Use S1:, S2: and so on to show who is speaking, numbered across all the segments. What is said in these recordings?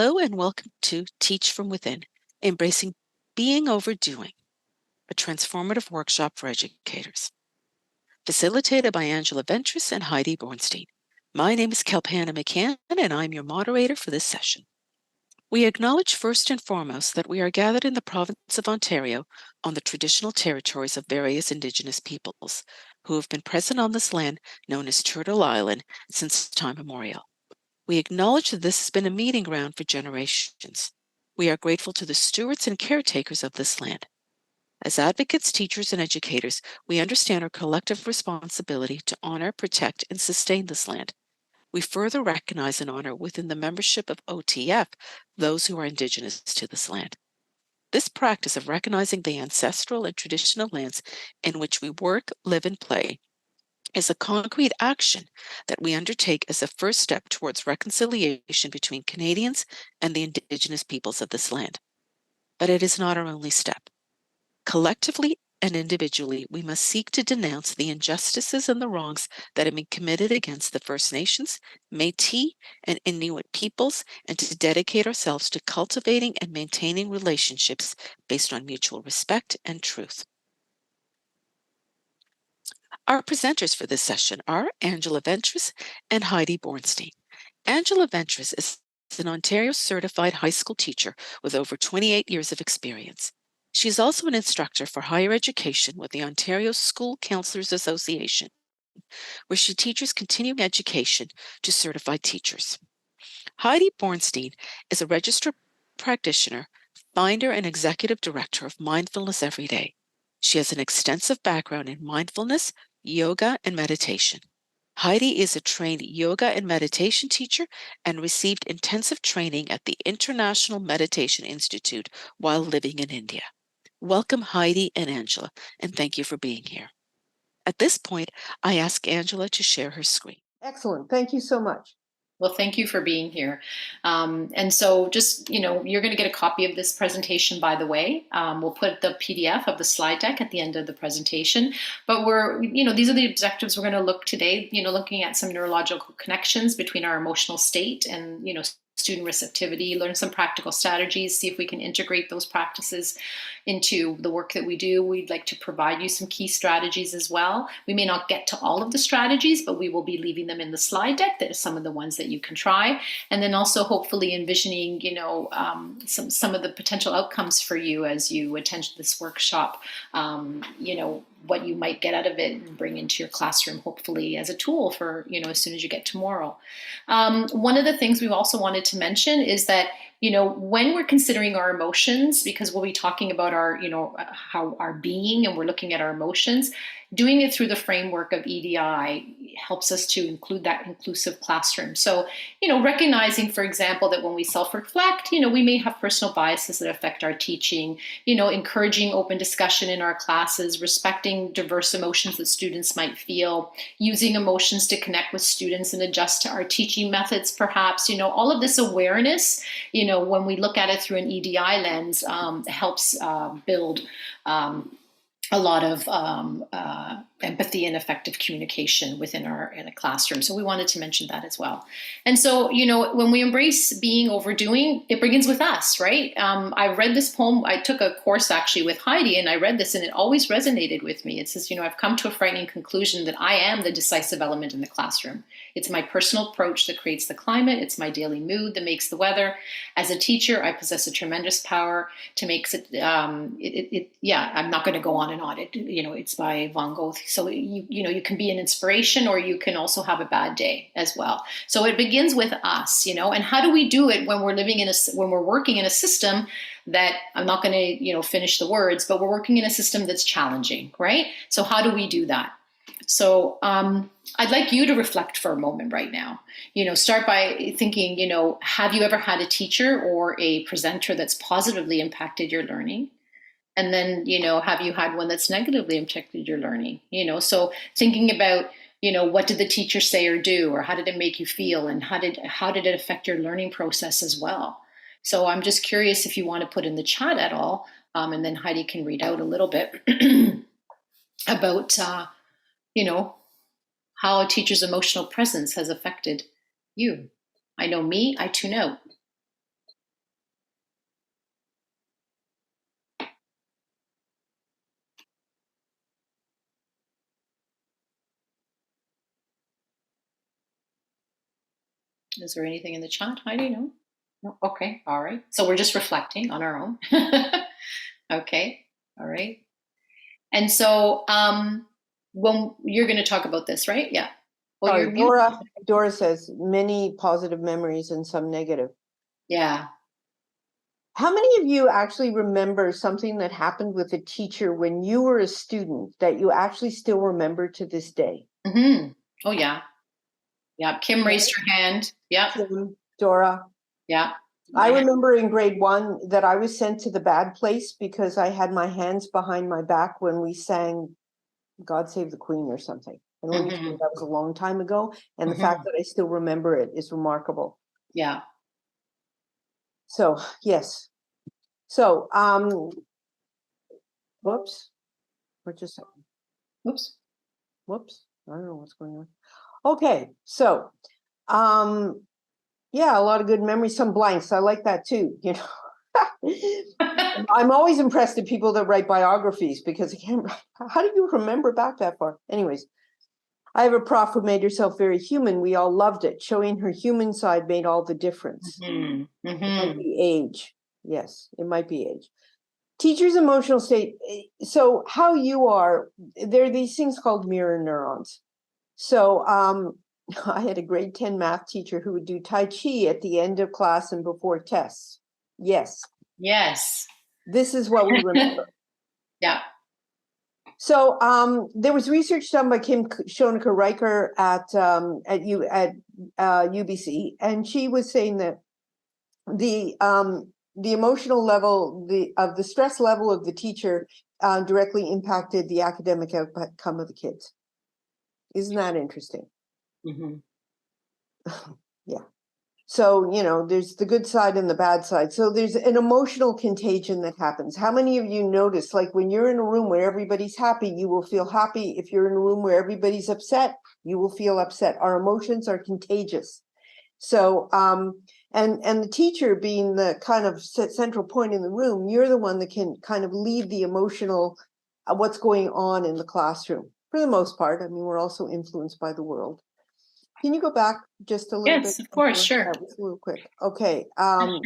S1: Hello and welcome to Teach from Within, Embracing Being Overdoing, a transformative workshop for educators. Facilitated by Angela Ventris and Heidi Bornstein. My name is Kalpana McCann and I'm your moderator for this session. We acknowledge first and foremost that we are gathered in the province of Ontario on the traditional territories of various Indigenous peoples who have been present on this land known as Turtle Island since time immemorial. We acknowledge that this has been a meeting ground for generations. We are grateful to the stewards and caretakers of this land. As advocates, teachers, and educators, we understand our collective responsibility to honor, protect, and sustain this land. We further recognize and honor within the membership of OTF those who are Indigenous to this land. This practice of recognizing the ancestral and traditional lands in which we work, live, and play is a concrete action that we undertake as a first step towards reconciliation between Canadians and the Indigenous peoples of this land. But it is not our only step. Collectively and individually, we must seek to denounce the injustices and the wrongs that have been committed against the First Nations, Métis, and Inuit peoples, and to dedicate ourselves to cultivating and maintaining relationships based on mutual respect and truth. Our presenters for this session are Angela Ventris and Heidi Bornstein. Angela Ventris is an Ontario certified high school teacher with over 28 years of experience. She is also an instructor for higher education with the Ontario School Counselors Association, where she teaches continuing education to certified teachers. Heidi Bornstein is a registered practitioner, founder and executive director of Mindfulness Every Day. She has an extensive background in mindfulness, yoga, and meditation. Heidi is a trained yoga and meditation teacher and received intensive training at the International Meditation Institute while living in India. Welcome, Heidi and Angela, and thank you for being here. At this point, I ask Angela to share her screen.
S2: Excellent. Thank you so much.
S3: Well, thank you for being here. And so just, you're going to get a copy of this presentation, by the way. We'll put the PDF of the slide deck at the end of the presentation. But these are the objectives we're going to look today, looking at some neurological connections between our emotional state and, student receptivity, learn some practical strategies, see if we can integrate those practices into the work that we do. We'd like to provide you some key strategies as well. We may not get to all of the strategies, but we will be leaving them in the slide deck. That are some of the ones that you can try. And then also hopefully envisioning, some of the potential outcomes for you as you attend this workshop, what you might get out of it and bring into your classroom, hopefully as a tool for, as soon as you get tomorrow. One of the things we've also wanted to mention is that, when we're considering our emotions, because we'll be talking about our, how our being, and we're looking at our emotions, doing it through the framework of EDI helps us to include that inclusive classroom. So, recognizing, for example, that when we self-reflect, we may have personal biases that affect our teaching, encouraging open discussion in our classes, respecting diverse emotions that students might feel, using emotions to connect with students and adjust to our teaching methods, perhaps, all of this awareness, when we look at it through an EDI lens, helps build a lot of empathy and effective communication within in a classroom. So we wanted to mention that as well. And so, when we embrace being overdoing, it begins with us, right? I read this poem. I took a course actually with Heidi, and I read this, and it always resonated with me. It says, I've come to a frightening conclusion that I am the decisive element in the classroom. It's my personal approach that creates the climate. It's my daily mood that makes the weather. As a teacher, I possess a tremendous power to make it. I'm not going to go on and on. It's by Van Gogh. So you can be an inspiration, or you can also have a bad day as well. So it begins with us, and how do we do it when we're working in a system that, I'm not going to finish the words, but we're working in a system that's challenging, right? So how do we do that? So I'd like you to reflect for a moment right now. Start by thinking, have you ever had a teacher or a presenter that's positively impacted your learning? And then, have you had one that's negatively impacted your learning? So thinking about, what did the teacher say or do, or how did it make you feel? And how did it affect your learning process as well? So I'm just curious if you want to put in the chat at all. And then Heidi can read out a little bit about, how a teacher's emotional presence has affected you. I know me, I tune out. Is there anything in the chat, Heidi? No? Okay. All right. So we're just reflecting on our own. Okay. All right. And so when you're going to talk about this, right? Yeah. Well,
S2: Sorry,
S3: you're muted.
S2: Dora says many positive memories and some negative.
S3: Yeah.
S2: How many of you actually remember something that happened with a teacher when you were a student that you actually still remember to this day?
S3: Mm-hmm. Oh, yeah. Yeah. Kim raised her hand. Yeah.
S2: Kim, Dora.
S3: Yeah.
S2: I remember in grade 1 that I was sent to the bad place because I had my hands behind my back when we sang God Save the Queen or something. And let me tell you, that was a long time ago. And the fact that I still remember it is remarkable.
S3: Yeah.
S2: So, yes. So, whoops. What just happened?
S3: Oops.
S2: Whoops. I don't know what's going on. Okay. So, yeah, a lot of good memories, some blanks. I like that too, you know. I'm always impressed at people that write biographies because I can't, how do you remember back that far? Anyways, I have a prof who made herself very human. We all loved it. Showing her human side made all the difference. It might be age. Yes, it might be age. Teacher's emotional state. So how you are, there are these things called mirror neurons. So I had a grade 10 math teacher who would do Tai Chi at the end of class and before tests. Yes.
S3: Yes.
S2: This is what we remember.
S3: Yeah.
S2: So there was research done by Kim Schoenecker Riker at UBC, and she was saying that the emotional level, of the stress level of the teacher directly impacted the academic outcome of the kids. Isn't that interesting? Yeah. So, you know, there's the good side and the bad side. So there's an emotional contagion that happens. How many of you notice, like when you're in a room where everybody's happy, you will feel happy. If you're in a room where everybody's upset, you will feel upset. Our emotions are contagious. So, and the teacher being the kind of central point in the room, you're the one that can kind of lead the emotional, what's going on in the classroom for the most part. I mean, we're also influenced by the world. Can you go back just a little bit?
S3: Yes, of course. Sure.
S2: That was a little quick. Okay.
S3: Sure.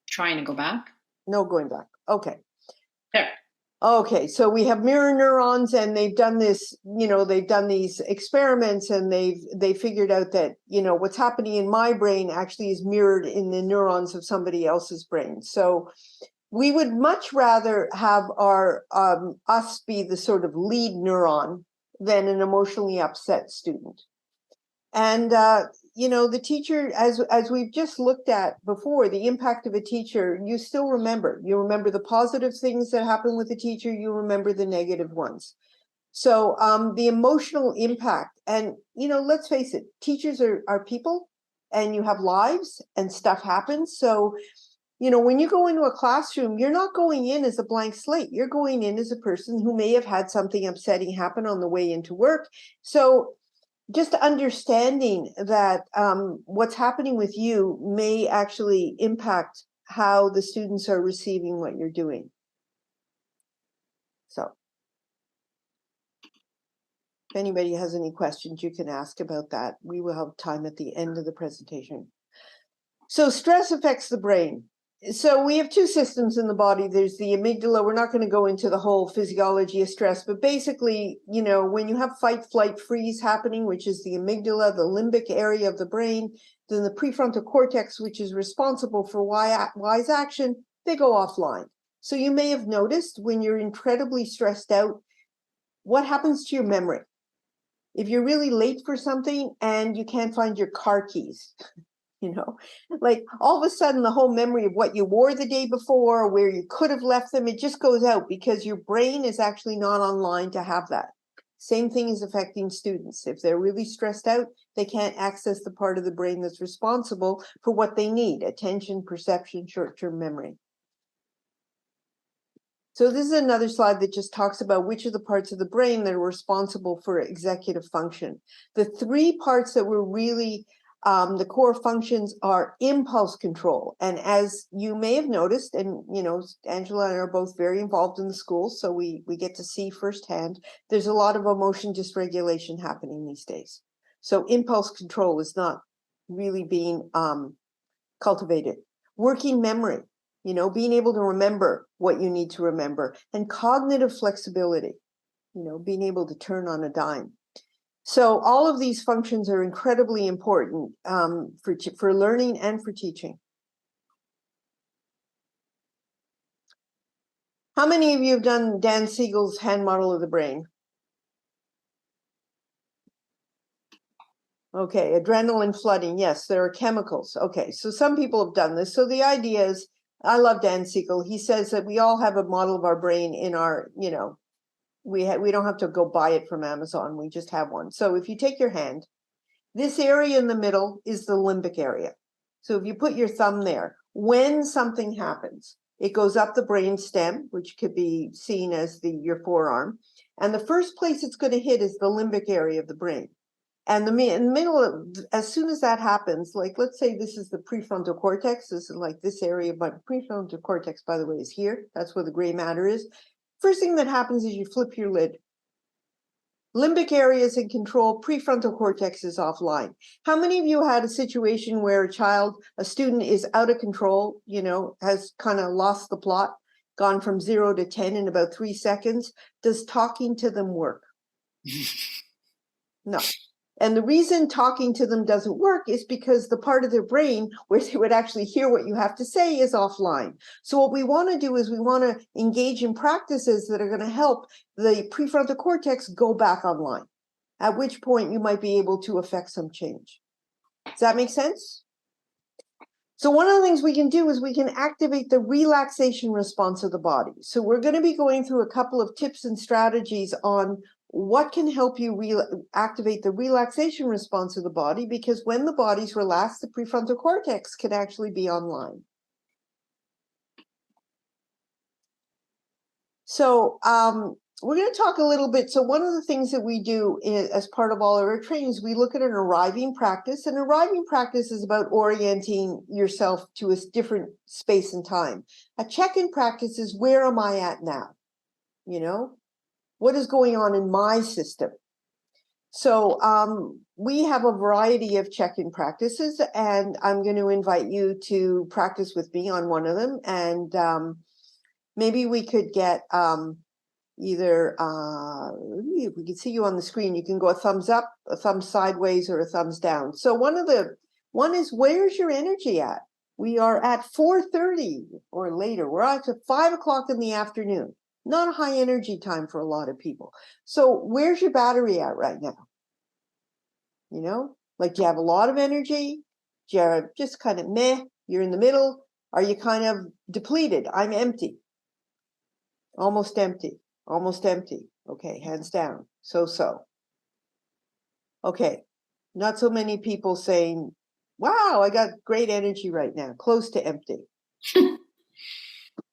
S3: Trying to go back.
S2: No, going back. Okay.
S3: There.
S2: Okay, so we have mirror neurons, and they've done this, you know, they've done these experiments, and they figured out that, you know, what's happening in my brain actually is mirrored in the neurons of somebody else's brain. So we would much rather have our us be the sort of lead neuron than an emotionally upset student. And you know, the teacher, as we've just looked at before, the impact of a teacher, you still remember. You remember the positive things that happen with the teacher, you remember the negative ones. So the emotional impact, and you know, let's face it, teachers are people, and you have lives, and stuff happens. So you know, when you go into a classroom, you're not going in as a blank slate. You're going in as a person who may have had something upsetting happen on the way into work. So just understanding that what's happening with you may actually impact how the students are receiving what you're doing. So if anybody has any questions, you can ask about that. We will have time at the end of the presentation. So stress affects the brain. So we have two systems in the body. There's the amygdala. We're not going to go into the whole physiology of stress, but basically, you know, when you have fight, flight, freeze happening, which is the amygdala, the limbic area of the brain, then the prefrontal cortex, which is responsible for wise action, they go offline. So you may have noticed when you're incredibly stressed out, what happens to your memory? If you're really late for something and you can't find your car keys, you know, like all of a sudden the whole memory of what you wore the day before, where you could have left them, it just goes out because your brain is actually not online to have that. Same thing is affecting students. If they're really stressed out, they can't access the part of the brain that's responsible for what they need: attention, perception, short-term memory. So this is another slide that just talks about which are the parts of the brain that are responsible for executive function. The three parts that were really the core functions are impulse control. And as you may have noticed, and you know, Angela and I are both very involved in the schools, so we get to see firsthand, there's a lot of emotion dysregulation happening these days. So impulse control is not really being cultivated. Working memory, being able to remember what you need to remember, and cognitive flexibility, being able to turn on a dime. So all of these functions are incredibly important for learning and for teaching. How many of you have done Dan Siegel's hand model of the brain? Okay, adrenaline flooding. Yes, there are chemicals. Okay, so some people have done this. So the idea is, I love Dan Siegel. He says that we all have a model of our brain in our, we don't have to go buy it from Amazon. We just have one. So if you take your hand, this area in the middle is the limbic area. So if you put your thumb there, when something happens, it goes up the brain stem, which could be seen as your forearm. And the first place it's going to hit is the limbic area of the brain. And in the middle, as soon as that happens, like let's say this is the prefrontal cortex, this is like this area, but prefrontal cortex, by the way, is here. That's where the gray matter is. First thing that happens is you flip your lid. Limbic area is in control, prefrontal cortex is offline. How many of you had a situation where a student is out of control, has kind of lost the plot, gone from 0 to 10 in about 3 seconds? Does talking to them work? No. And the reason talking to them doesn't work is because the part of their brain where they would actually hear what you have to say is offline. So what we want to do is we want to engage in practices that are going to help the prefrontal cortex go back online, at which point you might be able to affect some change. Does that make sense? So one of the things we can do is we can activate the relaxation response of the body. So we're going to be going through a couple of tips and strategies on what can help you activate the relaxation response of the body, because when the body's relaxed, the prefrontal cortex can actually be online. So we're going to talk a little bit. So one of the things that we do as part of all of our trainings, we look at an arriving practice. And arriving practice is about orienting yourself to a different space and time. A check-in practice is, where am I at now? What is going on in my system? So we have a variety of check-in practices, and I'm going to invite you to practice with me on one of them. And maybe we could get either, if we can see you on the screen, you can go a thumbs up, a thumbs sideways, or a thumbs down. So one is, where's your energy at? We are at 4:30 or later. We're at 5 o'clock in the afternoon. Not a high energy time for a lot of people. So where's your battery at right now? Like, do you have a lot of energy? Do you have just kind of meh? You're in the middle. Are you kind of depleted? I'm empty. Almost empty. Almost empty. Okay, hands down. So. Okay, not so many people saying, wow, I got great energy right now. Close to empty.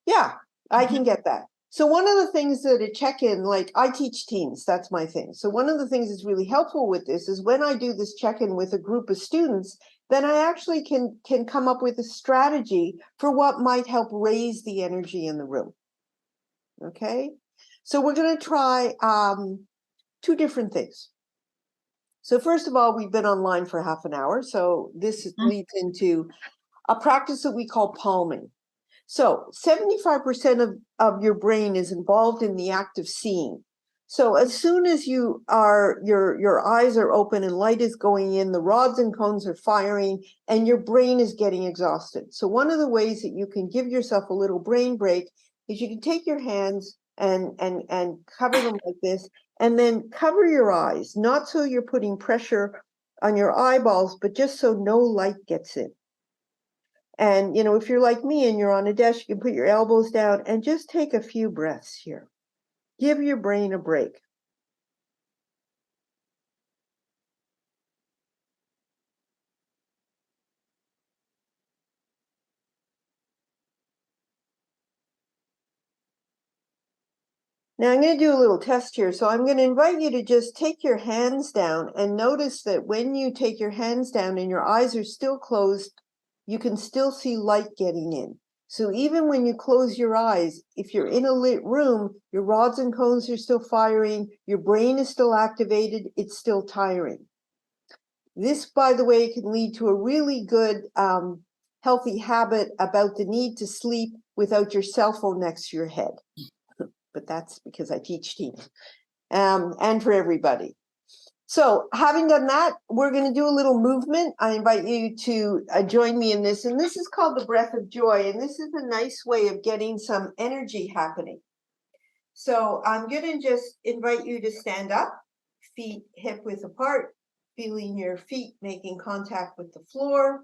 S2: Yeah, I can get that. So one of the things that a check-in, like I teach teens, that's my thing. So one of the things that's really helpful with this is when I do this check-in with a group of students, then I actually can come up with a strategy for what might help raise the energy in the room. Okay, so we're going to try 2 different things. So first of all, we've been online for half an hour. So this leads into a practice that we call palming. So 75% of your brain is involved in the act of seeing. So as soon as your eyes are open and light is going in, the rods and cones are firing, and your brain is getting exhausted. So one of the ways that you can give yourself a little brain break is you can take your hands and cover them like this, and then cover your eyes, not so you're putting pressure on your eyeballs, but just so no light gets in. And, if you're like me and you're on a desk, you can put your elbows down and just take a few breaths here. Give your brain a break. Now I'm going to do a little test here. So I'm going to invite you to just take your hands down and notice that when you take your hands down and your eyes are still closed, you can still see light getting in. So even when you close your eyes, if you're in a lit room, your rods and cones are still firing, your brain is still activated, it's still tiring. This, by the way, can lead to a really good healthy habit about the need to sleep without your cell phone next to your head. But that's because I teach teams and for everybody. So having done that, we're going to do a little movement. I invite you to join me in this. And this is called the breath of joy. And this is a nice way of getting some energy happening. So I'm going to just invite you to stand up, feet hip width apart, feeling your feet making contact with the floor.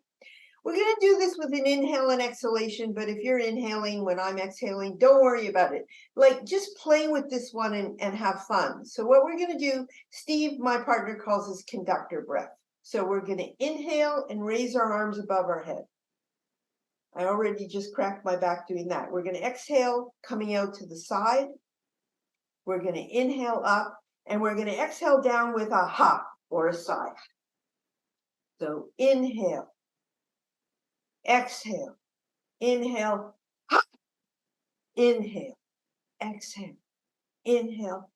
S2: We're going to do this with an inhale and exhalation, but if you're inhaling when I'm exhaling, don't worry about it. Like, just play with this one and have fun. So what we're going to do, Steve, my partner, calls this conductor breath. So we're going to inhale and raise our arms above our head. I already just cracked my back doing that. We're going to exhale, coming out to the side. We're going to inhale up, and we're going to exhale down with a ha or a sigh. So inhale. Exhale, inhale, inhale, exhale, inhale.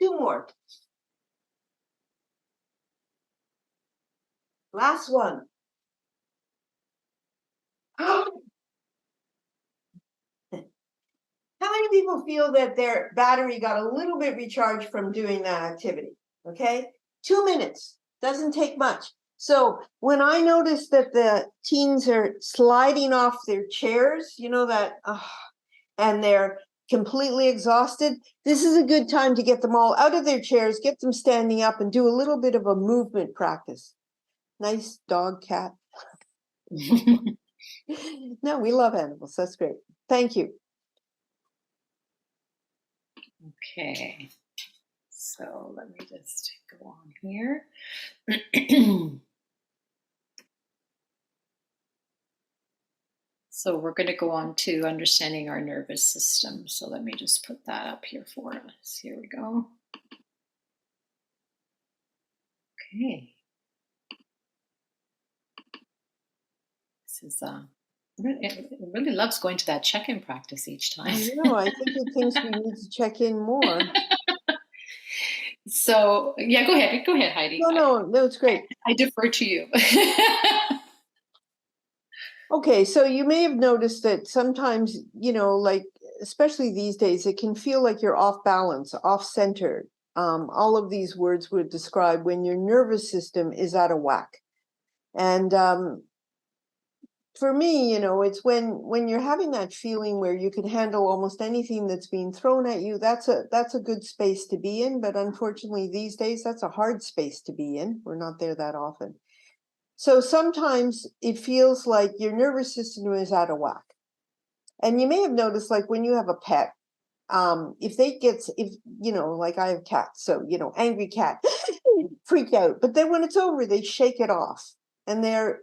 S2: Two more. Last one. How many people feel that their battery got a little bit recharged from doing that activity? Okay, 2 minutes, doesn't take much. So when I notice that the teens are sliding off their chairs, you know that, and they're completely exhausted, this is a good time to get them all out of their chairs, get them standing up, and do a little bit of a movement practice. Nice dog, cat. No, we love animals. That's great. Thank you.
S3: Okay, so let me just go on here. So we're going to go on to understanding our nervous system. So let me just put that up here for us. Here we go. Okay. This is it really loves going to that check-in practice each time.
S2: I know. I think it thinks we need to check in more.
S3: So yeah, go ahead, Heidi.
S2: No, it's great.
S3: I defer to you.
S2: Okay, so you may have noticed that sometimes, like, especially these days, it can feel like you're off balance, off center. All of these words would describe when your nervous system is out of whack. And for me, it's when you're having that feeling where you can handle almost anything that's being thrown at you, that's a good space to be in. But unfortunately, these days, that's a hard space to be in. We're not there that often. So sometimes it feels like your nervous system is out of whack. And you may have noticed, like when you have a pet, like I have cats, so, angry cat, freak out. But then when it's over, they shake it off. And they're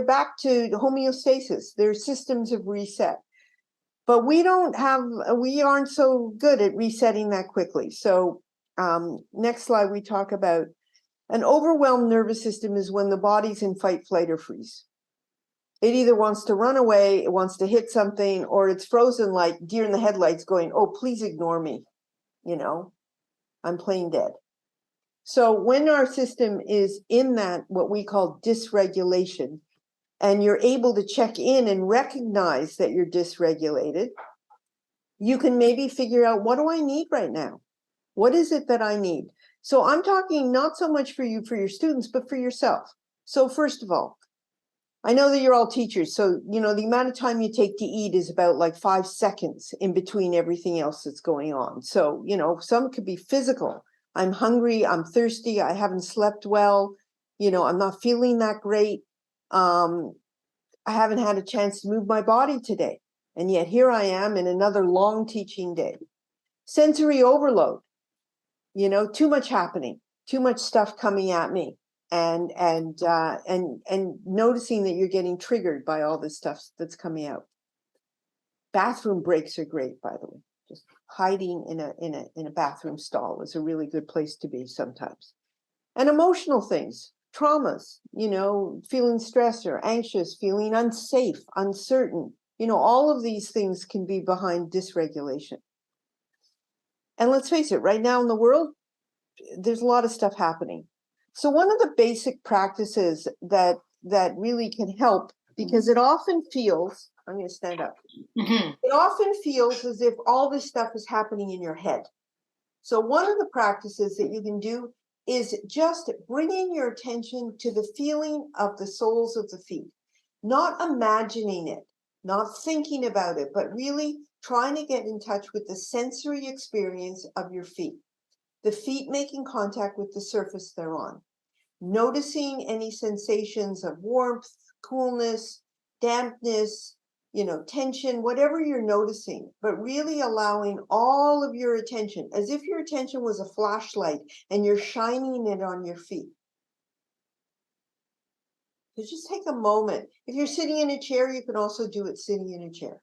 S2: back to homeostasis. Their systems have reset. But we aren't so good at resetting that quickly. So next slide, we talk about an overwhelmed nervous system is when the body's in fight, flight, or freeze. It either wants to run away, it wants to hit something, or it's frozen like deer in the headlights going, oh, please ignore me. I'm playing dead. So when our system is in that, what we call dysregulation, and you're able to check in and recognize that you're dysregulated, you can maybe figure out, what do I need right now? What is it that I need? So I'm talking not so much for you, for your students, but for yourself. So first of all, I know that you're all teachers. So, the amount of time you take to eat is about like 5 seconds in between everything else that's going on. So, some could be physical. I'm hungry, I'm thirsty, I haven't slept well, I'm not feeling that great. I haven't had a chance to move my body today. And yet here I am in another long teaching day. Sensory overload, too much happening, too much stuff coming at me. And noticing that you're getting triggered by all this stuff that's coming out. Bathroom breaks are great, by the way. Just hiding in a bathroom stall is a really good place to be sometimes. And emotional things, traumas, feeling stressed or anxious, feeling unsafe, uncertain. All of these things can be behind dysregulation. And let's face it, right now in the world, there's a lot of stuff happening. So one of the basic practices that really can help, because it often feels, I'm going to stand up.
S3: Mm-hmm.
S2: It often feels as if all this stuff is happening in your head. So one of the practices that you can do is just bringing your attention to the feeling of the soles of the feet, not imagining it, not thinking about it, but really trying to get in touch with the sensory experience of your feet. The feet making contact with the surface they're on. Noticing any sensations of warmth, coolness, dampness, tension, whatever you're noticing, but really allowing all of your attention, as if your attention was a flashlight and you're shining it on your feet. So just take a moment. If you're sitting in a chair, you can also do it sitting in a chair.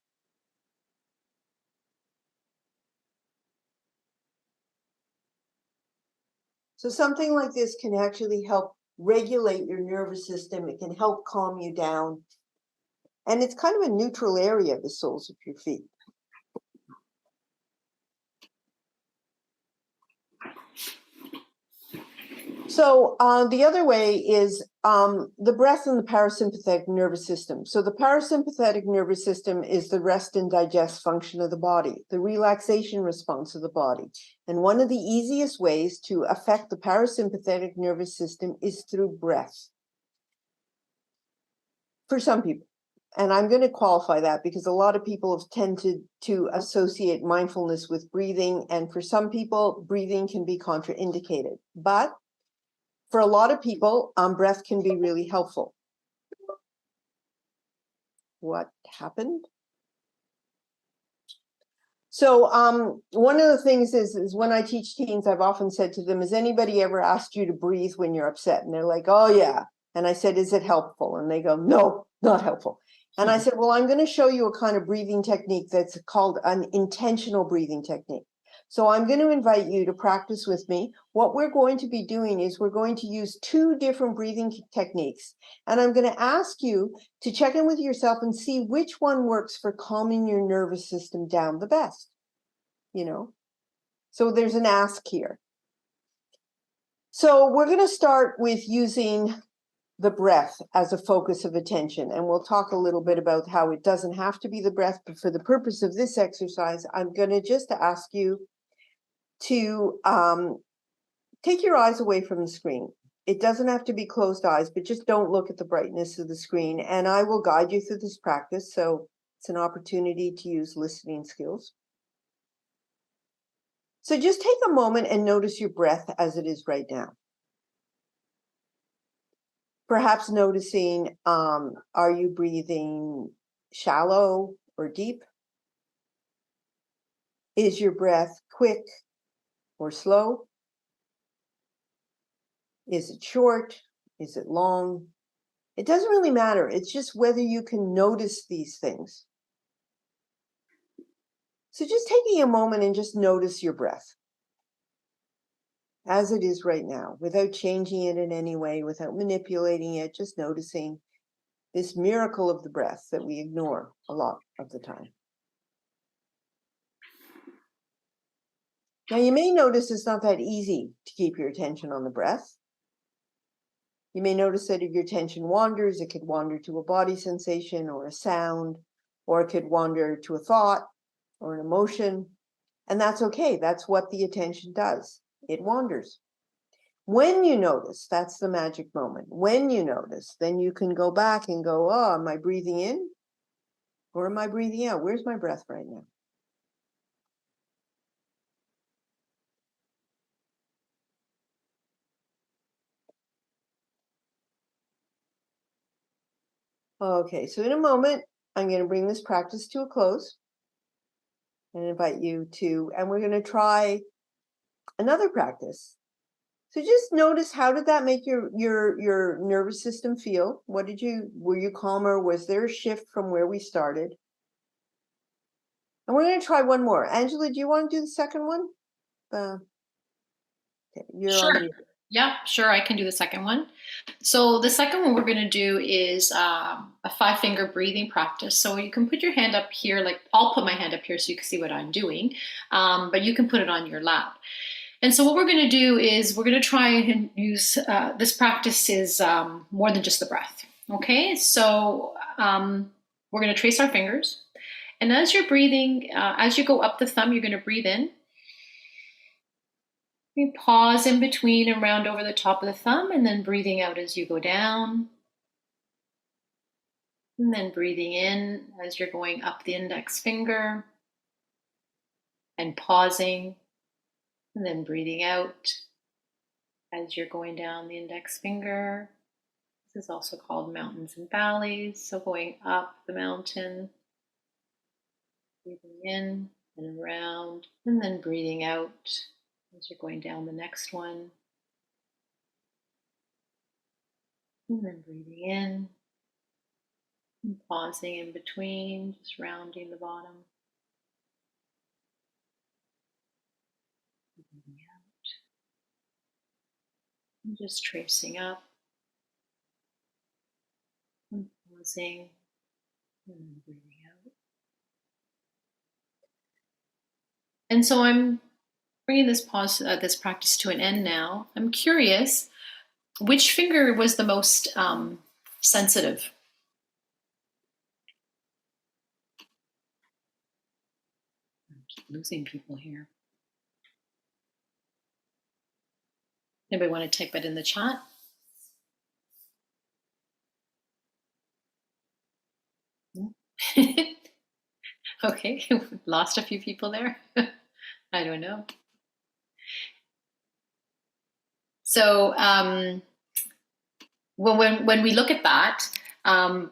S2: So something like this can actually help regulate your nervous system. It can help calm you down. And it's kind of a neutral area, the soles of your feet. So the other way is the breath and the parasympathetic nervous system. So the parasympathetic nervous system is the rest and digest function of the body, the relaxation response of the body. And one of the easiest ways to affect the parasympathetic nervous system is through breath. For some people. And I'm going to qualify that because a lot of people have tended to associate mindfulness with breathing. And for some people, breathing can be contraindicated. But for a lot of people, breath can be really helpful. What happened? So one of the things is when I teach teens, I've often said to them, has anybody ever asked you to breathe when you're upset? And they're like, oh, yeah. And I said, is it helpful? And they go, no, not helpful. And I said, well, I'm going to show you a kind of breathing technique that's called an intentional breathing technique. So I'm going to invite you to practice with me. What we're going to be doing is we're going to use 2 different breathing techniques. And I'm going to ask you to check in with yourself and see which one works for calming your nervous system down the best. So there's an ask here. So we're going to start with using the breath as a focus of attention. And we'll talk a little bit about how it doesn't have to be the breath, but for the purpose of this exercise, I'm going to just ask you to take your eyes away from the screen. It doesn't have to be closed eyes, but just don't look at the brightness of the screen. And I will guide you through this practice. So it's an opportunity to use listening skills. So just take a moment and notice your breath as it is right now. Perhaps noticing, are you breathing shallow or deep? Is your breath quick or slow? Is it short? Is it long? It doesn't really matter. It's just whether you can notice these things. So just taking a moment and just notice your breath as it is right now, without changing it in any way, without manipulating it, just noticing this miracle of the breath that we ignore a lot of the time. Now, you may notice it's not that easy to keep your attention on the breath. You may notice that if your attention wanders, it could wander to a body sensation or a sound, or it could wander to a thought or an emotion. And that's okay. That's what the attention does. It wanders. When you notice, that's the magic moment. When you notice, then you can go back and go, oh, am I breathing in or am I breathing out? Where's my breath right now? Okay, so in a moment, I'm going to bring this practice to a close and invite you to, and we're going to try another practice. So just notice, how did that make your nervous system feel? Were you calmer? Was there a shift from where we started? And we're going to try one more. Angela, do you want to do the second one? Okay, you're
S3: Sure.
S2: on mute.
S3: Yeah, sure. I can do the second one. So the second one we're going to do is a 5-finger breathing practice. So you can put your hand up here, like I'll put my hand up here so you can see what I'm doing, but you can put it on your lap. And so what we're going to do is we're going to try and use this practice is more than just the breath. Okay, so we're going to trace our fingers. And as you're breathing, as you go up the thumb, you're going to breathe in. You pause in between and round over the top of the thumb, and then breathing out as you go down. And then breathing in as you're going up the index finger and pausing. And then breathing out as you're going down the index finger. This is also called mountains and valleys. So going up the mountain, breathing in and around, and then breathing out as you're going down the next one. And then breathing in and pausing in between, just rounding the bottom. Breathing out. And just tracing up. And pausing. And then breathing out. And so I'm bringing this practice to an end now. I'm curious, which finger was the most sensitive? I keep losing people here. Anybody want to type it in the chat? Okay, lost a few people there. I don't know. So when we look at that,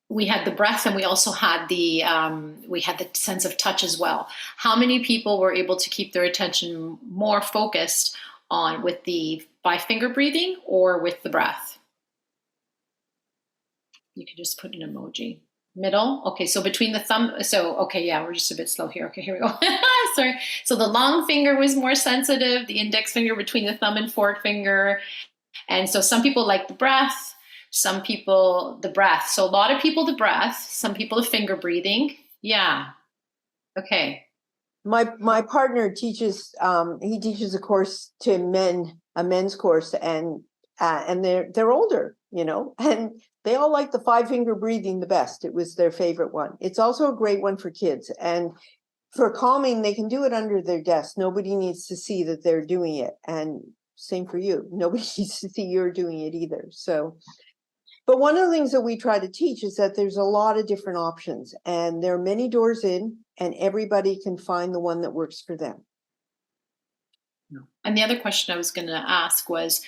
S3: we had the breath, and we also had the sense of touch as well. How many people were able to keep their attention more focused on with the 5-finger breathing or with the breath? You could just put an emoji. Middle. Okay, so between the thumb. So okay, yeah, we're just a bit slow here. Okay, here we go. Sorry. So the long finger was more sensitive. The index finger between the thumb and forefinger. And so some people like the breath. Some people the breath. So a lot of people the breath. Some people the finger breathing. Yeah. Okay.
S2: My partner teaches he teaches a course to men, a men's course, and they're older, and they all like the 5-finger breathing the best. It was their favorite one. It's also a great one for kids, and for calming, they can do it under their desk. Nobody needs to see that they're doing it, and same for you. Nobody needs to see you're doing it either. So, but one of the things that we try to teach is that there's a lot of different options, and there are many doors in, and everybody can find the one that works for them.
S3: And the other question I was going to ask was,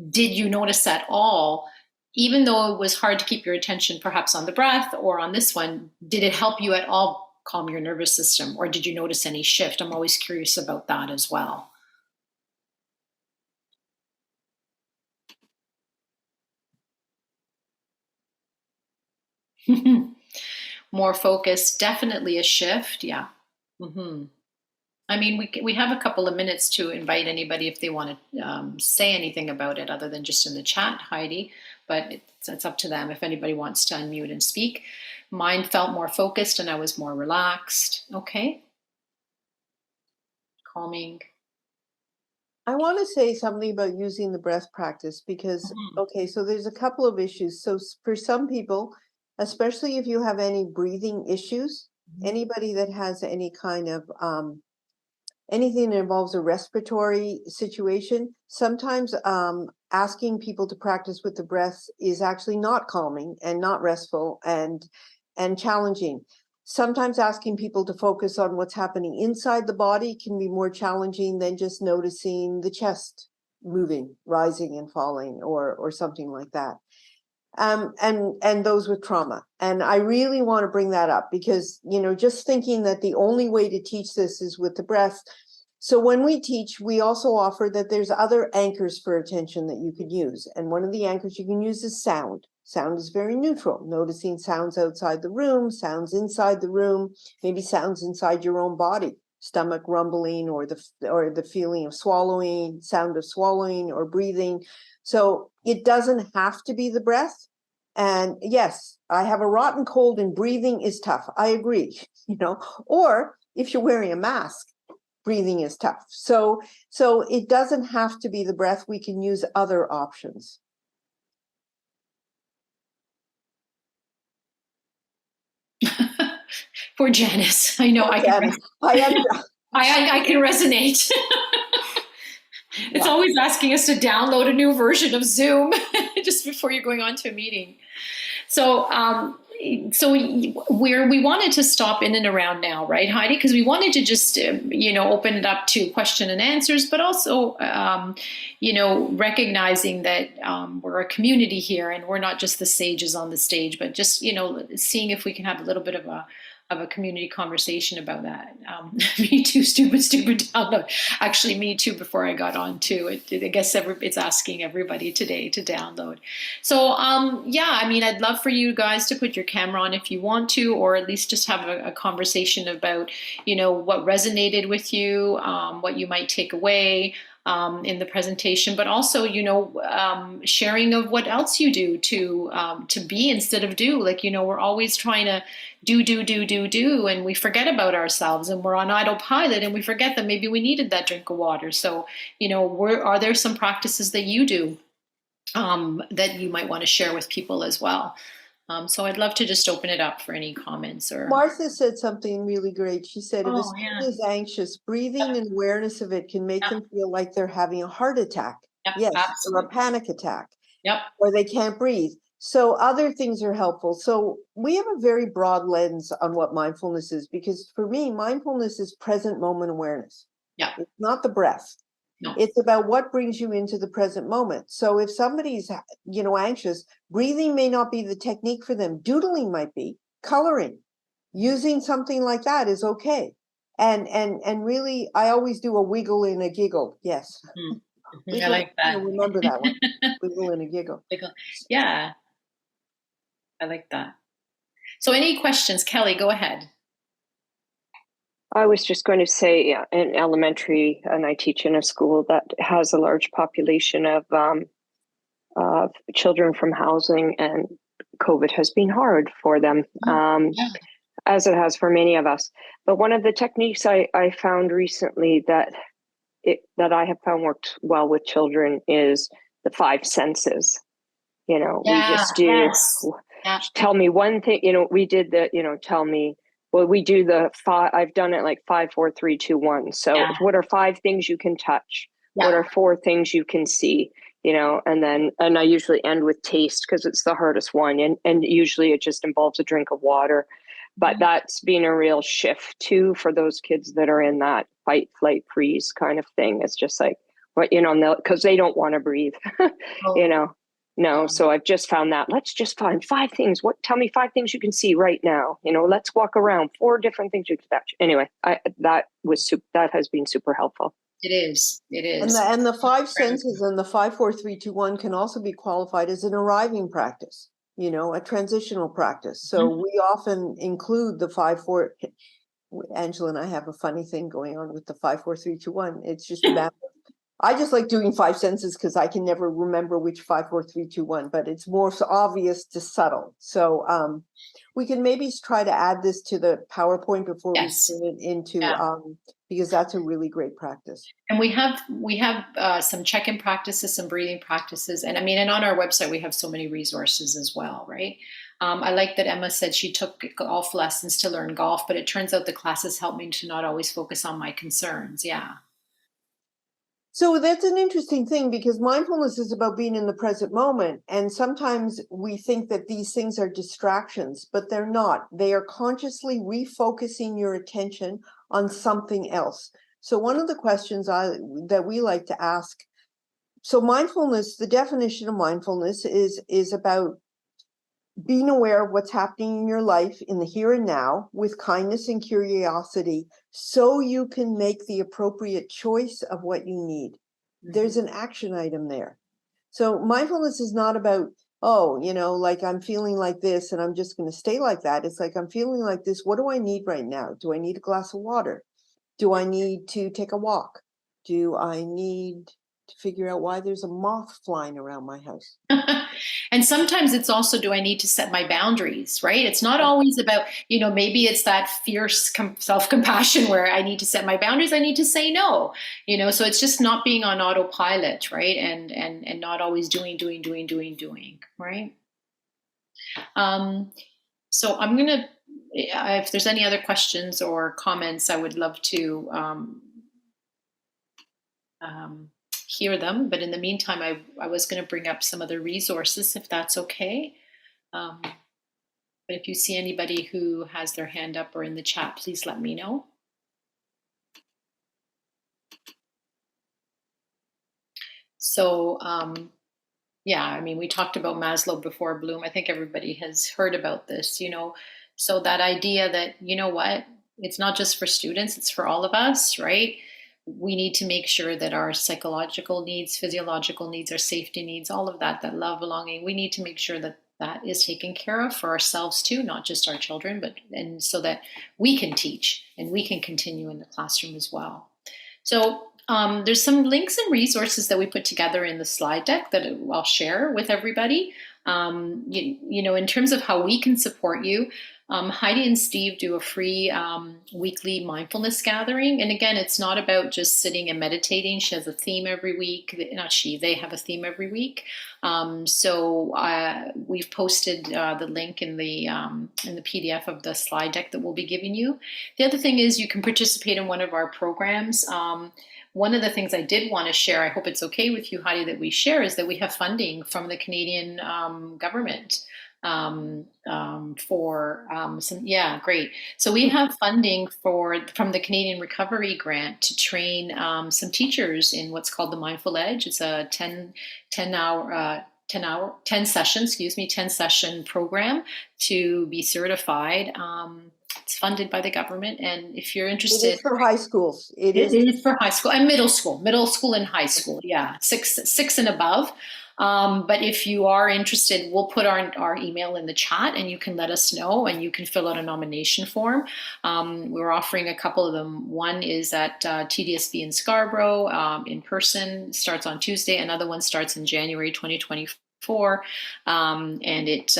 S3: did you notice at all, even though it was hard to keep your attention perhaps on the breath or on this one, did it help you at all calm your nervous system, or did you notice any shift? I'm always curious about that as well. More focus, definitely a shift. Yeah. Mm-hmm. I mean, we have a couple of minutes to invite anybody if they want to say anything about it other than just in the chat, Heidi, but it's up to them if anybody wants to unmute and speak. Mine felt more focused and I was more relaxed. Okay. Calming.
S2: I want to say something about using the breath practice because, okay, so there's a couple of issues. So for some people, especially if you have any breathing issues, anybody that has any kind of anything that involves a respiratory situation, sometimes asking people to practice with the breath is actually not calming and not restful and challenging. Sometimes asking people to focus on what's happening inside the body can be more challenging than just noticing the chest moving, rising and falling, or something like that. And those with trauma. And I really want to bring that up because, just thinking that the only way to teach this is with the breath. So when we teach, we also offer that there's other anchors for attention that you could use. And one of the anchors you can use is sound. Sound is very neutral, noticing sounds outside the room, sounds inside the room, maybe sounds inside your own body. stomach rumbling, or the feeling of swallowing, sound of swallowing or breathing. So it doesn't have to be the breath. And yes, I have a rotten cold and breathing is tough. I agree, or if you're wearing a mask, breathing is tough. So it doesn't have to be the breath. We can use other options.
S3: Poor Janice. I know.
S2: Poor Janice.
S3: I can resonate. It's always asking us to download a new version of Zoom just before you're going on to a meeting. So we wanted to stop in and around now, right, Heidi? Because we wanted to just, open it up to question and answers, but also, recognizing that we're a community here and we're not just the sages on the stage, but just, seeing if we can have a little bit of a community conversation about that. Me too, stupid download. Actually, me too, before I got on too. I guess it's asking everybody today to download. So I'd love for you guys to put your camera on if you want to, or at least just have a conversation about, what resonated with you, what you might take away in the presentation, but also, sharing of what else you do to be instead of do. Like, we're always trying to do, and we forget about ourselves, and we're on autopilot, and we forget that maybe we needed that drink of water. So, are there some practices that you do that you might want to share with people as well? So I'd love to just open it up for any comments. Or
S2: Martha said something really great. She said, if a student is anxious, breathing and awareness of it can make them feel like they're having a heart attack. Yes, absolutely. Or a panic attack.
S3: Yep.
S2: Or they can't breathe. So other things are helpful. So we have a very broad lens on what mindfulness is, because for me, mindfulness is present moment awareness.
S3: Yeah.
S2: It's not the breath.
S3: No.
S2: It's about what brings you into the present moment. So if somebody's, anxious, breathing may not be the technique for them. Doodling might be. Coloring, using something like that is okay. And really, I always do a wiggle and a giggle. Yes.
S3: I like that.
S2: Remember that one. Wiggle and a giggle.
S3: Yeah. I like that. So any questions? Kelly, go ahead.
S4: I was just going to say, in elementary, and I teach in a school that has a large population of children from housing, and COVID has been hard for them, as it has for many of us. But one of the techniques I found recently that I have found worked well with children is the 5 senses. We just do, tell me one thing, we did the, tell me. Well, we do the 5. I've done it like 5, 4, 3, 2, 1. So what are 5 things you can touch? What are 4 things you can see? And I usually end with taste because it's the hardest one. And usually it just involves a drink of water. But that's been a real shift too for those kids that are in that fight, flight, freeze kind of thing. It's just like, because they don't want to breathe, No, so I've just found that. Let's just find 5 things. Tell me 5 things you can see right now. Let's walk around 4 different things you can touch. Anyway, that has been super helpful.
S3: It is.
S2: And the 5 senses and the 5, 4, 3, 2, 1 can also be qualified as an arriving practice, a transitional practice. So we often include the 5, 4. Angela and I have a funny thing going on with the 5, 4, 3, 2, 1. It's just about. I just like doing 5 senses because I can never remember which 5, 4, 3, 2, 1, but it's more so obvious to subtle. So we can maybe try to add this to the PowerPoint before we turn it into, because that's a really great practice.
S3: And we have some check-in practices, some breathing practices. And and on our website, we have so many resources as well, right? I like that Emma said she took golf lessons to learn golf, but it turns out the classes helped me to not always focus on my concerns. Yeah.
S2: So that's an interesting thing, because mindfulness is about being in the present moment. And sometimes we think that these things are distractions, but they're not. They are consciously refocusing your attention on something else. So one of the questions that we like to ask, so mindfulness, the definition of mindfulness is about being aware of what's happening in your life in the here and now with kindness and curiosity, so you can make the appropriate choice of what you need. There's an action item there. So mindfulness is not about, like I'm feeling like this and I'm just going to stay like that. It's like, I'm feeling like this. What do I need right now? Do I need a glass of water? Do I need to take a walk? Do I need to figure out why there's a moth flying around my house?
S3: And sometimes it's also, do I need to set my boundaries, right? It's not always about, maybe it's that fierce self-compassion where I need to set my boundaries. I need to say no, so it's just not being on autopilot, right? And not always doing, right? So I'm going to, if there's any other questions or comments, I would love to hear them. But in the meantime, I was going to bring up some other resources, if that's okay. But if you see anybody who has their hand up or in the chat, please let me know. So, yeah, I mean, we talked about Maslow before Bloom. I think everybody has heard about this, So that idea that, what, it's not just for students, it's for all of us, right? We need to make sure that our psychological needs, physiological needs, our safety needs, all of that love, belonging, we need to make sure that that is taken care of for ourselves too, not just our children, and so that we can teach and we can continue in the classroom as well. So there's some links and resources that we put together in the slide deck that I'll share with everybody. In terms of how we can support you, Heidi and Steve do a free weekly mindfulness gathering. And again, it's not about just sitting and meditating. She has a theme every week. They have a theme every week. So we've posted the link in the PDF of the slide deck that we'll be giving you. The other thing is you can participate in one of our programs. One of the things I did want to share, I hope it's okay with you, Heidi, that we share, is that we have funding from the Canadian government for some, yeah, great. So we have funding from the Canadian Recovery Grant to train some teachers in what's called the Mindful Edge. It's a 10 session program to be certified. It's funded by the government, and if you're interested,
S2: it is for high schools.
S3: It is for high school and middle school and high school. Yeah, six and above. But if you are interested, we'll put our email in the chat, and you can let us know, and you can fill out a nomination form. We're offering a couple of them. One is at TDSB in Scarborough in person, starts on Tuesday. Another one starts in January 2024. And it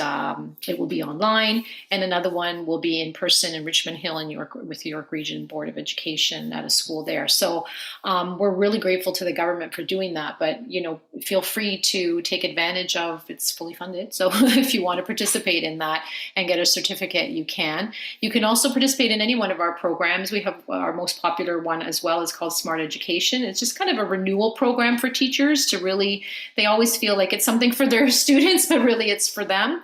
S3: will be online, and another one will be in person in Richmond Hill in York with the York Region Board of Education at a school there. So we're really grateful to the government for doing that, but feel free to take advantage of, it's fully funded. So if you want to participate in that and get a certificate, you can. You can also participate in any one of our programs. We have our most popular one as well, is called Smart Education. It's just kind of a renewal program for teachers to really, they always feel like it's something for their students, but really it's for them.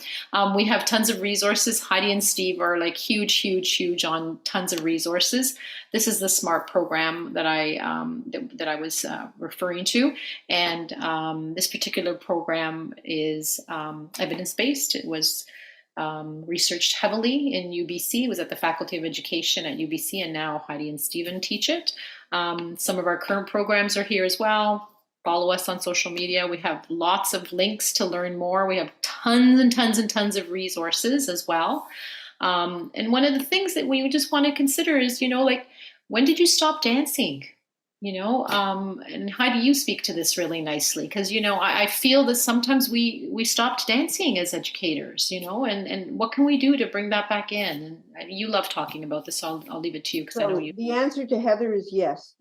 S3: We have tons of resources. Heidi and Steve are like huge on tons of resources. This is the SMART program that I was referring to, and this particular program is evidence-based. It was researched heavily in UBC. It was at the Faculty of Education at UBC, and now Heidi and Stephen teach it. Some of our current programs are here as well. Follow us on social media. We have lots of links to learn more. We have tons and tons of resources as well. And one of the things that we just want to consider is, like, when did you stop dancing? And Heidi, you speak to this really nicely, because, I feel that sometimes we stopped dancing as educators, and what can we do to bring that back in? And you love talking about this. So I'll leave it to you, because I know you.
S2: The answer to Heather is yes.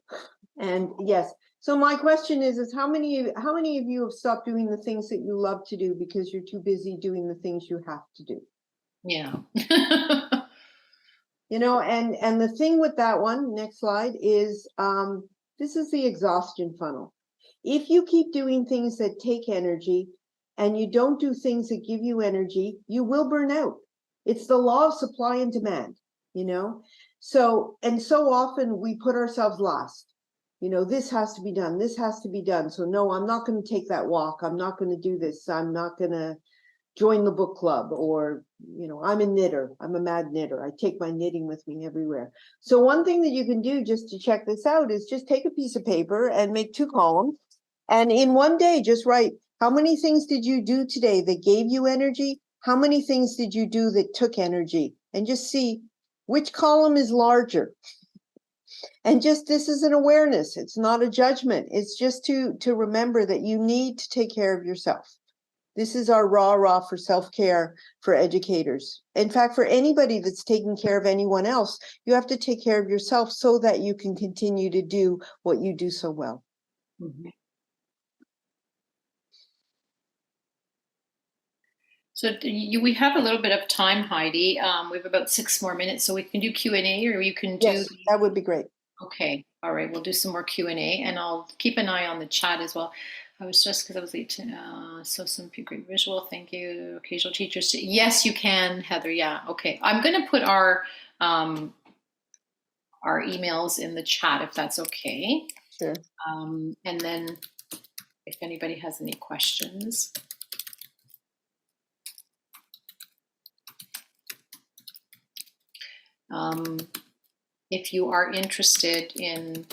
S2: And yes. So my question is how many of you have stopped doing the things that you love to do because you're too busy doing the things you have to do?
S3: Yeah.
S2: And the thing with that one, next slide, is this is the exhaustion funnel. If you keep doing things that take energy and you don't do things that give you energy, you will burn out. It's the law of supply and demand, So often we put ourselves last. This has to be done. This has to be done. So no, I'm not going to take that walk. I'm not going to do this. I'm not going to join the book club, or, I'm a knitter. I'm a mad knitter. I take my knitting with me everywhere. So one thing that you can do just to check this out is just take a piece of paper and make 2 columns. And in one day, just write, how many things did you do today that gave you energy? How many things did you do that took energy? And just see which column is larger. And just, this is an awareness. It's not a judgment. It's just to remember that you need to take care of yourself. This is our rah for self-care for educators. In fact, for anybody that's taking care of anyone else, you have to take care of yourself so that you can continue to do what you do so well.
S3: Mm-hmm. So we have a little bit of time, Heidi. We have about 6 more minutes, so we can do Q&A, or you can do...
S2: Yes, that would be great.
S3: Okay, all right, we'll do some more Q&A, and I'll keep an eye on the chat as well. I was just, because I was late to, so some great visual, thank you. Occasional teachers, yes, you can, Heather, yeah, okay. I'm gonna put our emails in the chat, if that's okay.
S2: Sure.
S3: And then if anybody has any questions. If you are interested in,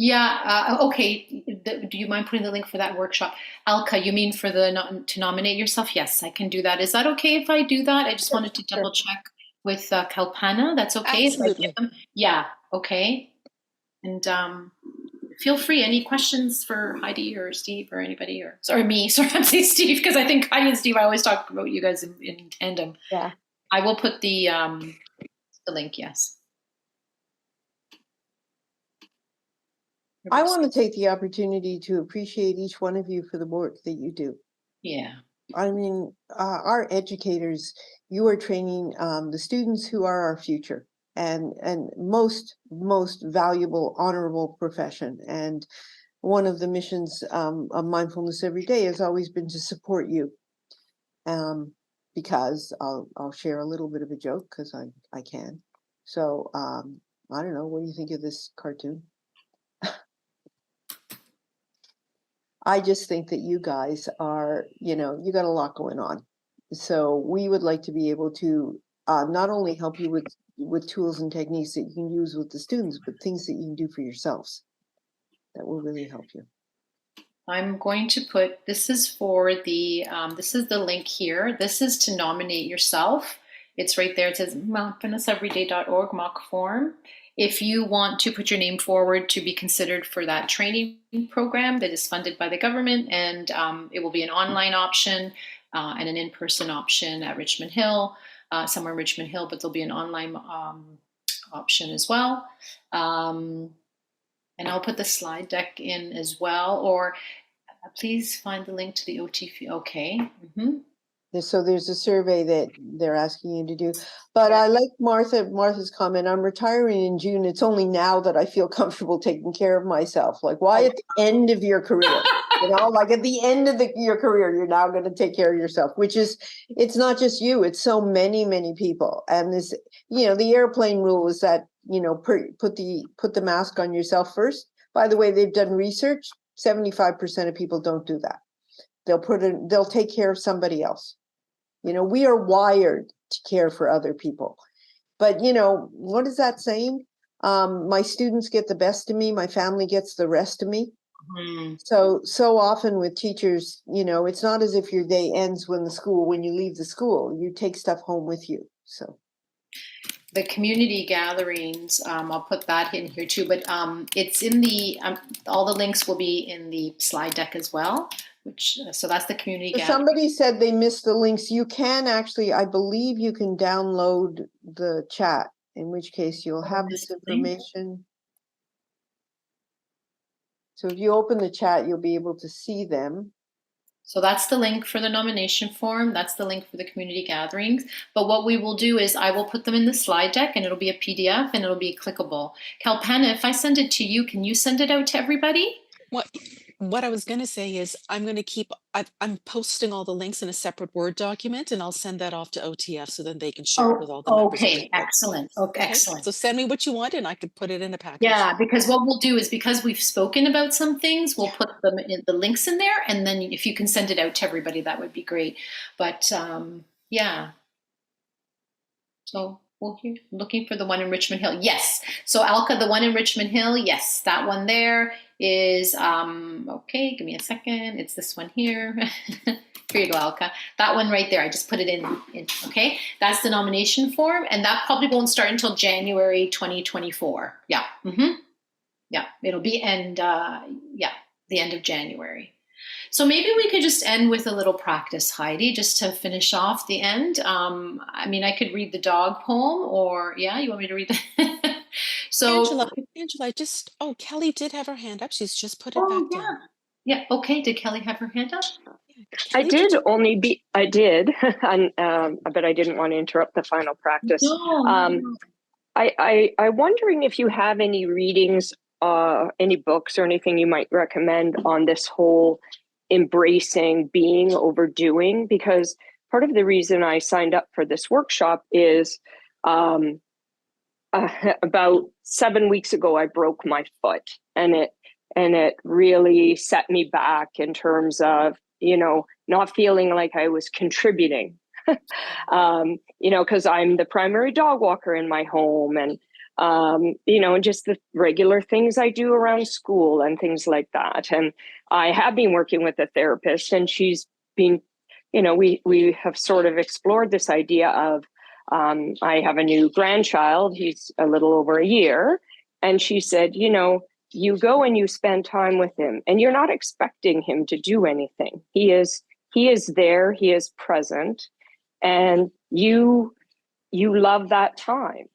S3: okay, do you mind putting the link for that workshop? Alka, you mean for the to nominate yourself? Yes, I can do that. Is that okay if I do that? I just wanted to double check with Kalpana. That's okay?
S1: Absolutely.
S3: Yeah, okay. And feel free. Any questions for Heidi or Steve or anybody, or sorry, me. Sorry, I'm saying Steve because I think Heidi and Steve, I always talk about you guys in tandem.
S2: Yeah.
S3: I will put the link, yes.
S2: I want to take the opportunity to appreciate each one of you for the work that you do.
S3: Yeah.
S2: I mean, our educators, you are training the students who are our future and most valuable, honorable profession. And one of the missions of Mindfulness Every Day has always been to support you. Because I'll share a little bit of a joke because I can. So I don't know, what do you think of this cartoon? I just think that you guys are, you got a lot going on. So we would like to be able to not only help you with tools and techniques that you can use with the students, but things that you can do for yourselves that will really help you.
S3: I'm going to put, this is for the, this is the link here. This is to nominate yourself. It's right there. It says mindfulnesseveryday.org mock form. If you want to put your name forward to be considered for that training program that is funded by the government, and it will be an online option and an in-person option at Richmond Hill, somewhere in Richmond Hill, but there'll be an online option as well. And I'll put the slide deck in as well, or please find the link to the OT. Okay. Mm-hmm.
S2: So there's a survey that they're asking you to do. But I like Martha's comment. I'm retiring in June. It's only now that I feel comfortable taking care of myself. Like, why at the end of your career? Like at the end of your career, you're now going to take care of yourself, which is, it's not just you, it's so many, many people. And this, the airplane rule is that, put the mask on yourself first. By the way, they've done research. 75% of people don't do that. They'll take care of somebody else. We are wired to care for other people. But, what is that saying? My students get the best of me. My family gets the rest of me. Mm. So often with teachers, it's not as if your day ends when you leave the school. You take stuff home with you. So
S3: the community gatherings, I'll put that in here too, but it's in the, all the links will be in the slide deck as well. So that's the community gathering.
S2: Somebody said they missed the links. You can actually, I believe you can download the chat, in which case you'll have this information. So if you open the chat, you'll be able to see them.
S3: So that's the link for the nomination form. That's the link for the community gatherings. But what we will do is I will put them in the slide deck, and it'll be a PDF and it'll be clickable. Kalpana, if I send it to you, can you send it out to everybody?
S1: What I was going to say is I'm posting all the links in a separate Word document, and I'll send that off to OTF so then they can share it with all the members.
S3: Okay, excellent. Okay, excellent.
S1: So send me what you want and I could put it in a package.
S3: Yeah, because what we'll do is, because we've spoken about some things, we'll put them in the links in there, and then if you can send it out to everybody, that would be great. But yeah. So looking for the one in Richmond Hill. Yes. So Alka, the one in Richmond Hill. Yes, that one there is okay. Give me a second. It's this one here. Here you go, Alka. That one right there. I just put it in. Okay, that's the nomination form, and that probably won't start until January 2024. Yeah. Yeah, it'll be the end of January. So maybe we could just end with a little practice, Heidi, just to finish off the end. I mean, I could read the dog poem, or you want me to read that? So,
S1: Angela, Kelly did have her hand up. She's just put it
S3: oh
S1: back down.
S3: yeah. Okay. Did Kelly have her hand up?
S4: I did, and but I didn't want to interrupt the final practice.
S3: No.
S4: I'm wondering if you have any readings, any books or anything you might recommend on this whole embracing being overdoing, because part of the reason I signed up for this workshop is about 7 weeks ago I broke my foot, and it really set me back in terms of not feeling like I was contributing. Because I'm the primary dog walker in my home, and just the regular things I do around school and things like that. And I have been working with a therapist, and she's been, we have sort of explored this idea of, I have a new grandchild. He's a little over a year. And she said, you go and you spend time with him, and you're not expecting him to do anything. He is there, he is present, and you love that time.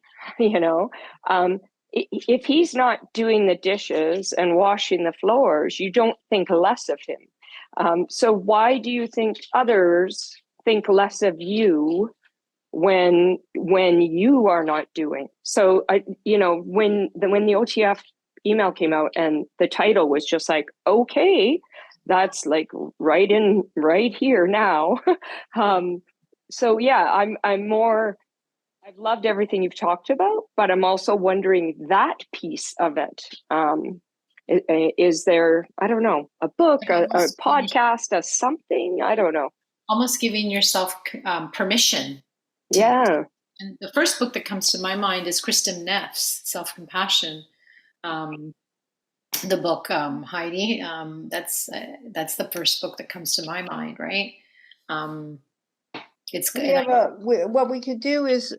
S4: If he's not doing the dishes and washing the floors, you don't think less of him. So why do you think others think less of you when you are not doing? So when the OTF email came out and the title was just like, okay, that's like right here now. So yeah, I'm more, I've loved everything you've talked about, but I'm also wondering that piece of it. Is there, I don't know, a book, a podcast, a something? I don't know.
S3: Almost giving yourself permission.
S4: Yeah.
S3: And the first book that comes to my mind is Kristen Neff's Self-Compassion. The book, Heidi, that's the first book that comes to my mind, right? It's good.
S2: What we could do is,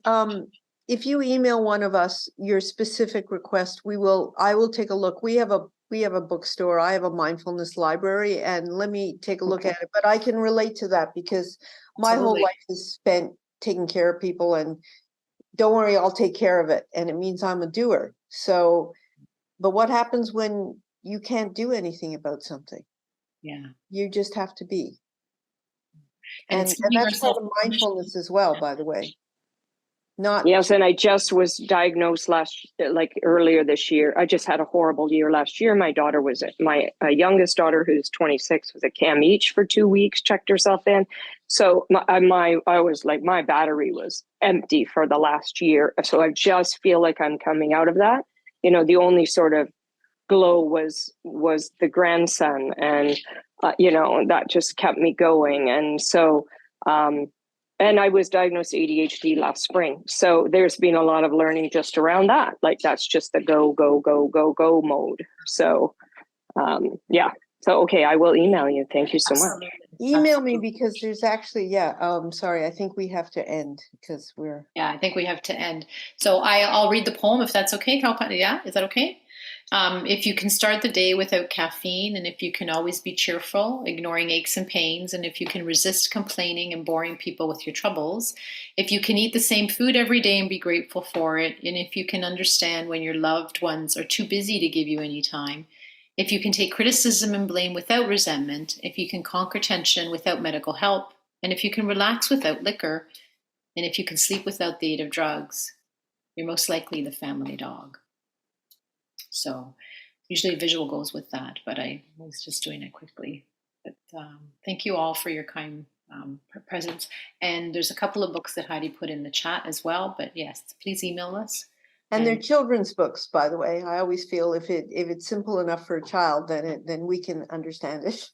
S2: if you email one of us your specific request, I will take a look. We have a bookstore. I have a mindfulness library, and let me take a look at it. But I can relate to that because my whole life is spent taking care of people, and don't worry, I'll take care of it. And it means I'm a doer. So, but what happens when you can't do anything about something?
S3: Yeah.
S2: You just have to be. And that's part of mindfulness as well, by the way.
S4: Yes, and I just was diagnosed earlier this year. I just had a horrible year last year. My daughter my youngest daughter, who's 26, was at Cam Each for 2 weeks, checked herself in. So I was like, my battery was empty for the last year. So I just feel like I'm coming out of that. The only sort of glow was the grandson, and that just kept me going. And so and I was diagnosed ADHD last spring, so there's been a lot of learning just around that. Like, that's just the go mode. So yeah, so okay, I will email you. Thank you so much.
S2: Email me, because there's actually sorry, I think we have to end because
S3: I think we have to end. So I'll read the poem, if that's okay. Yeah, is that okay? If you can start the day without caffeine, and if you can always be cheerful, ignoring aches and pains, and if you can resist complaining and boring people with your troubles, if you can eat the same food every day and be grateful for it, and if you can understand when your loved ones are too busy to give you any time, if you can take criticism and blame without resentment, if you can conquer tension without medical help, and if you can relax without liquor, and if you can sleep without the aid of drugs, you're most likely the family dog. So usually visual goes with that, but I was just doing it quickly. But thank you all for your kind presence. And there's a couple of books that Heidi put in the chat as well. But yes, please email us.
S2: And they're children's books, by the way. I always feel if it's simple enough for a child, then we can understand it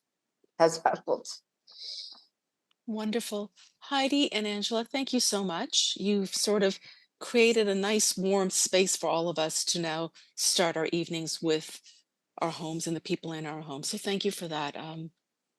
S2: as adults.
S1: Wonderful. Heidi and Angela, thank you so much. You've sort of created a nice warm space for all of us to now start our evenings with our homes and the people in our homes. So thank you for that.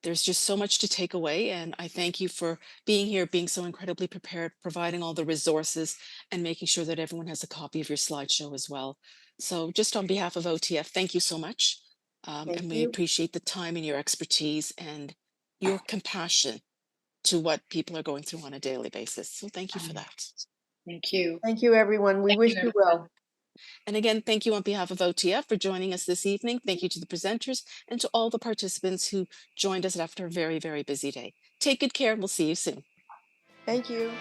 S1: there's just so much to take away. And I thank you for being here, being so incredibly prepared, providing all the resources, and making sure that everyone has a copy of your slideshow as well. So, just on behalf of OTF, thank you so much.
S2: Thank
S1: And we
S2: you.
S1: appreciate the time and your expertise and your compassion to what people are going through on a daily basis. So, thank you for that.
S3: Thank you.
S2: Thank you, everyone. We
S3: Thank
S2: wish
S3: you,
S2: you well.
S1: And again, thank you on behalf of OTF for joining us this evening. Thank you to the presenters and to all the participants who joined us after a very, very busy day. Take good care and we'll see you soon.
S2: Thank you.